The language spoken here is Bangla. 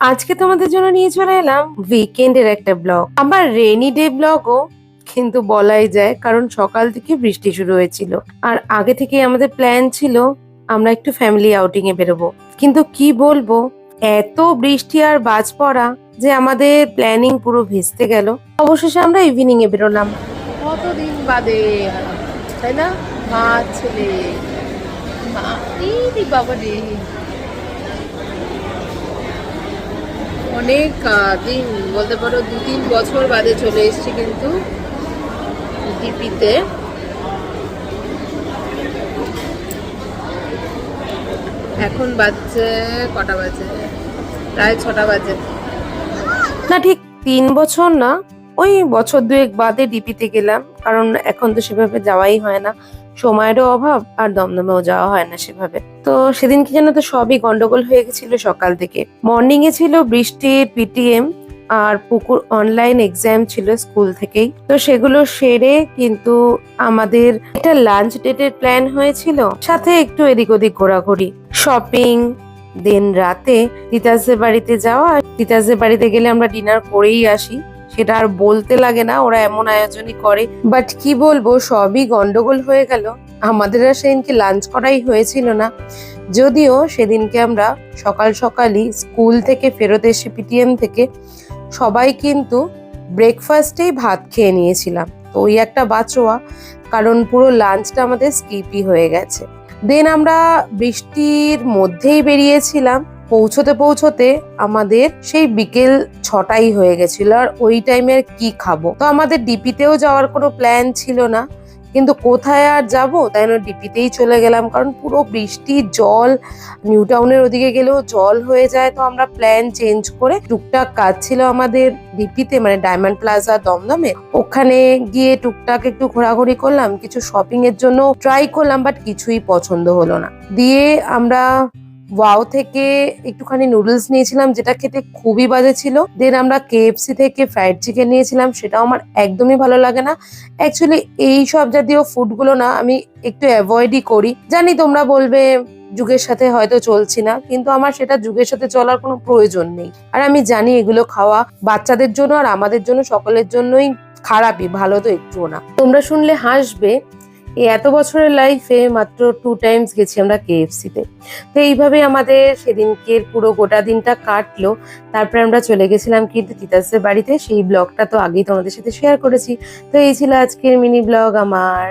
আজকে তোমাদের জন্য নিয়ে চলে এলাম উইকেন্ডের একটা ব্লগ। আমার রেইনি ডে ব্লগও কিন্তু বলাই যায়, কারণ সকাল থেকে বৃষ্টি শুরু হয়েছিল। আর আগে থেকে আমাদের প্ল্যান ছিল আমরা একটু ফ্যামিলি আউটিং এ বেরোবো, কিন্তু কি বলবো, এত বৃষ্টি আর বাজ পড়া যে আমাদের প্ল্যানিং পুরো ভেস্তে গেল। অবশেষে আমরা ইভিনিং এ বেরোলাম। কতদিন বাদে, তাই না? মা ছেলে, মা বাবা রে, অনেক দিন বলতে পারো, 2-3 বছর বাদে চলে এসেছি কিন্তু ডিপিতে। এখন বাজছে কটা বাজে? প্রায় 6টা বাজে। না, ঠিক 3 বছর না, ওই বছর দুয়েক বাদে ডিপিতে গেলাম, কারণ এখন তো সেভাবে যাওয়াই হয় না, সময়েরও অভাব, আর দমদমেও যাওয়া হয় না সেভাবে। তো সেদিন কি জানো তো, সবই গন্ডগোল হয়ে গেছিল। সকাল থেকে মর্নিং এ ছিল বৃষ্টির পিটিএম, আর পুকুর অনলাইন এক্সাম ছিল স্কুল থেকেই। তো সেগুলো সেরে কিন্তু আমাদের একটা লাঞ্চ ডেটের প্ল্যান হয়েছিল, সাথে একটু এদিক ওদিক ঘোরাঘুরি, শপিং। দেন রাতে তিতাসদের বাড়িতে যাওয়া। তিতাসদের বাড়িতে গেলে আমরা ডিনার করেই আসি, সেটা আর বলতে লাগে না, ওরা এমন আয়োজনই করে। বাট কি বলবো, সবই গন্ডগোল হয়ে গেল। আমাদের আর সেদিনকে লাঞ্চ করাই হয়েছিল না, যদিও সেদিনকে আমরা সকাল সকালই স্কুল থেকে ফেরত এসে পিটিএম থেকে সবাই কিন্তু ব্রেকফাস্টেই ভাত খেয়ে নিয়েছিলাম। তো ওই একটা বাঁচোয়া, কারণ পুরো লাঞ্চটা আমাদের স্কিপই হয়ে গেছে। দেন আমরা বৃষ্টির মধ্যেই বেরিয়েছিলাম। পৌঁছতে পৌঁছতে আমাদের সেই বিকেল 6টাই হয়ে গেছিল, আর ওই টাইমে কি খাবো। তো আমাদের ডিপিতেও যাওয়ার কোনো প্ল্যান ছিল না, কিন্তু কোথায় আর যাব, তাই না ডিপিতেই চলে গেলাম, কারণ পুরো বৃষ্টি, জল। নিউ টাউনের ওদিকে গেলেও জল হয়ে যায়। তো আমরা প্ল্যান চেঞ্জ করে, টুকটাক কাজ ছিল আমাদের ডিপিতে, মানে ডায়মন্ড প্লাজা দমদমে, ওখানে গিয়ে টুকটাক একটু ঘোরাঘুরি করলাম, কিছু শপিং এর জন্য ট্রাই করলাম, বাট কিছুই পছন্দ হলো না। দিয়ে আমরা ওয়াও থেকে একটুখানি নুডলস নিয়েছিলাম, যেটা খেতে খুবই বাজে ছিল। দেন আমরা কেএফসি থেকে ফ্রাইড চিকেন নিয়েছিলাম, সেটাও আমার একদমই ভালো লাগে না। অ্যাকচুয়ালি এই সব জাতীয় ফুডগুলো না আমি একটু অ্যাভয়েডই করি। জানি তোমরা বলবে যুগের সাথে হয়তো চলছি না, কিন্তু আমার সেটা যুগের সাথে চলার কোনো প্রয়োজন নেই। আর আমি জানি এগুলো খাওয়া বাচ্চাদের জন্য আর আমাদের জন্য সকলের জন্যই খারাপই, ভালো তো একটুও না। তোমরা শুনলে হাসবে, এই এত বছরের লাইফে মাত্র 2 টাইমস গেছি আমরা কেএফসি তে। তো এইভাবে আমাদের সেদিনকে পুরো গোটা দিনটা কাটলো। তারপরে আমরা চলে গেছিলাম কিন্তু তিতাসের বাড়িতে। সেই ব্লগটা তো আগেই তোমাদের সাথে শেয়ার করেছি। তো এই ছিল আজকের মিনি ব্লগ আমার।